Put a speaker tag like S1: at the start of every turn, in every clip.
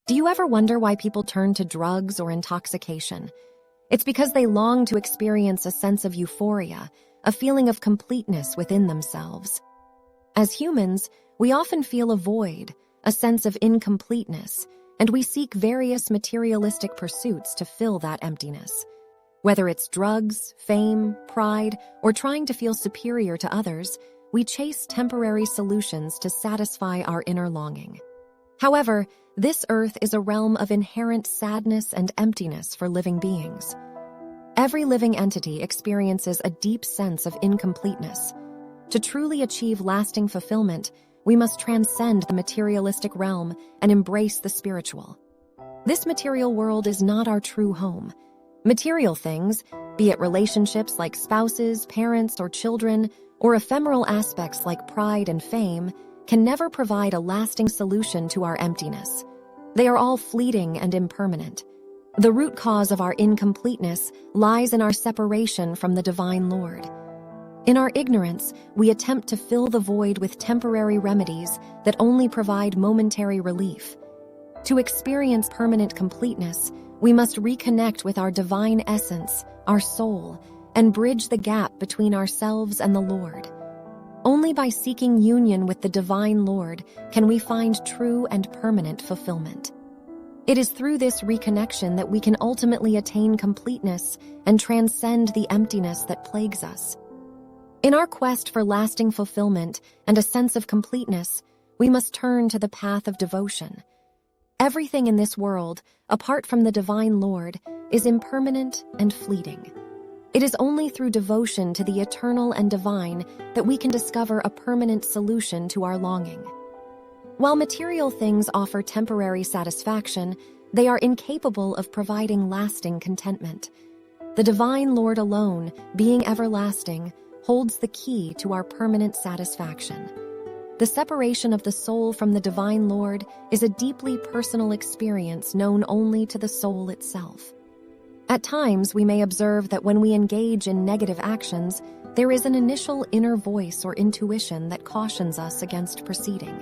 S1: Do you ever wonder why people turn to drugs or intoxication? It's because they long to experience a sense of euphoria, a feeling of completeness within themselves. As humans, we often feel a void, a sense of incompleteness, and we seek various materialistic pursuits to fill that emptiness. Whether it's drugs, fame, pride, or trying to feel superior to others, we chase temporary solutions to satisfy our inner longing. However, this earth is a realm of inherent sadness and emptiness for living beings. Every living entity experiences a deep sense of incompleteness. To truly achieve lasting fulfillment, we must transcend the materialistic realm and embrace the spiritual. This material world is not our true home. Material things, be it relationships like spouses, parents, or children, or ephemeral aspects like pride and fame, can never provide a lasting solution to our emptiness. They are all fleeting and impermanent. The root cause of our incompleteness lies in our separation from the Divine Lord. In our ignorance, we attempt to fill the void with temporary remedies that only provide momentary relief. To experience permanent completeness, we must reconnect with our divine essence, our soul, and bridge the gap between ourselves and the Lord. Only by seeking union with the Divine Lord can we find true and permanent fulfillment. It is through this reconnection that we can ultimately attain completeness and transcend the emptiness that plagues us. In our quest for lasting fulfillment and a sense of completeness, we must turn to the path of devotion. Everything in this world, apart from the Divine Lord, is impermanent and fleeting. It is only through devotion to the eternal and divine that we can discover a permanent solution to our longing. While material things offer temporary satisfaction, they are incapable of providing lasting contentment. The Divine Lord alone, being everlasting, holds the key to our permanent satisfaction. The separation of the soul from the Divine Lord is a deeply personal experience known only to the soul itself. At times, we may observe that when we engage in negative actions, there is an initial inner voice or intuition that cautions us against proceeding.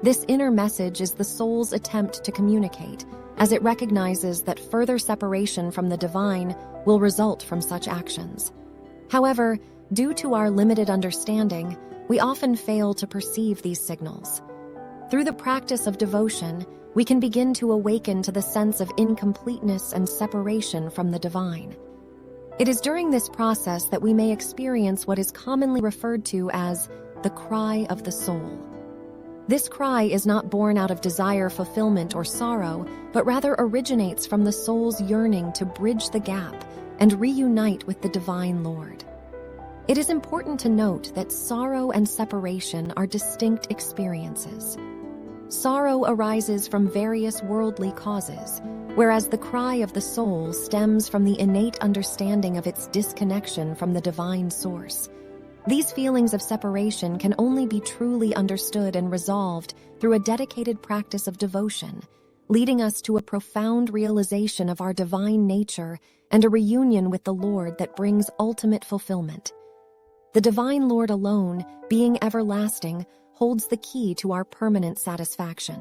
S1: This inner message is the soul's attempt to communicate, as it recognizes that further separation from the divine will result from such actions. However, due to our limited understanding, we often fail to perceive these signals. Through the practice of devotion, we can begin to awaken to the sense of incompleteness and separation from the divine. It is during this process that we may experience what is commonly referred to as the cry of the soul. This cry is not born out of desire, fulfillment, or sorrow, but rather originates from the soul's yearning to bridge the gap and reunite with the Divine Lord. It is important to note that sorrow and separation are distinct experiences. Sorrow arises from various worldly causes, whereas the cry of the soul stems from the innate understanding of its disconnection from the divine source. These feelings of separation can only be truly understood and resolved through a dedicated practice of devotion, leading us to a profound realization of our divine nature and a reunion with the Lord that brings ultimate fulfillment. The Divine Lord alone, being everlasting, holds the key to our permanent satisfaction.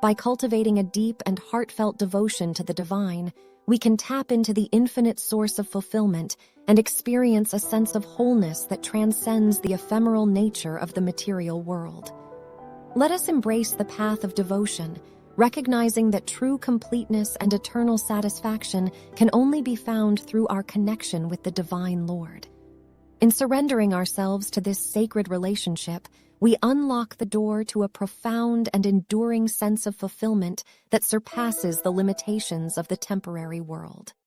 S1: By cultivating a deep and heartfelt devotion to the divine, we can tap into the infinite source of fulfillment and experience a sense of wholeness that transcends the ephemeral nature of the material world. Let us embrace the path of devotion, recognizing that true completeness and eternal satisfaction can only be found through our connection with the Divine Lord. In surrendering ourselves to this sacred relationship, we unlock the door to a profound and enduring sense of fulfillment that surpasses the limitations of the temporary world.